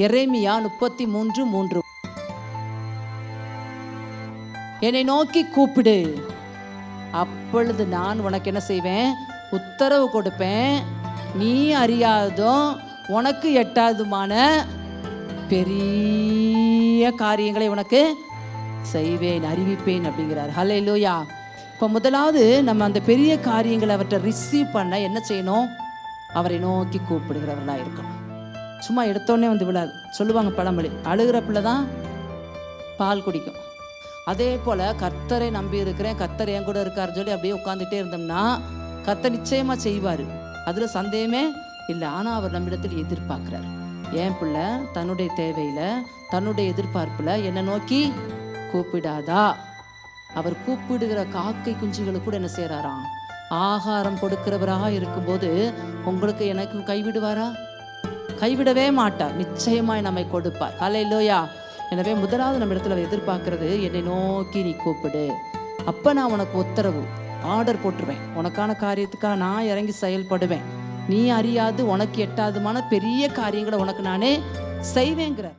எரேமியா 33:3. என்னை நோக்கி கூப்பிடு, அப்பொழுது நான் உனக்கு என்ன செய்வேன்? உத்தரவு கொடுப்பேன். நீ அறியாததும் உனக்கு எட்டாதுமான பெரிய காரியங்களை உனக்கு செய்வேன், அறிவிப்பேன் அப்படிங்கிறார். ஹல்லேலூயா. இப்போ முதலாவது நம்ம அந்த பெரிய காரியங்களை அவர்கிட்ட ரிசீவ் பண்ண என்ன செய்யணும்? அவரை நோக்கி கூப்பிடுகிறவர்களாக இருக்கணும். சும்மா எடுத்தோடனே வந்து விழாது. சொல்லுவாங்க பழமொழி, அழுகிற பிள்ளை தான் பால் குடிக்கும். அதே போல் கர்த்தரை நம்பி இருக்கிறேன், கர்த்தர் என் கூட இருக்காருன்னு சொல்லி அப்படியே உட்காந்துட்டே இருந்தோம்னா கர்த்தர் நிச்சயமாக செய்வார், அதில் சந்தேகமே இல்லை. ஆனால் அவர் நம்மிடத்தில் எதிர்பார்க்குறார். என் பிள்ளை தன்னுடைய தேவையில், தன்னுடைய எதிர்பார்ப்பில் என்னை நோக்கி கூப்பிடாதா? அவர் கூப்பிடுகிற காக்கை குஞ்சுகளுக்கு கூட என்ன செய்கிறாராம்? ஆகாரம் கொடுக்கிறவராக இருக்கும்போது உங்களுக்கு எனக்கு கைவிடுவாரா? கைவிடவே மாட்டார், நிச்சயமாய் நம்மை கொடுப்பார். ஹல்லேலூயா. எனவே முதலாவது நம்ம இடத்துல எதிர்பார்க்கறது, என்னை நோக்கி நீ கூப்பிடு, அப்போ நான் உனக்கு உத்தரவு ஆர்டர் போட்டுருவேன், உனக்கான காரியத்துக்காக நான் இறங்கி செயல்படுவேன். நீ அறியாது உனக்கு எட்டாதுமான பெரிய காரியங்களை உனக்கு நானே செய்வேங்கிறார்.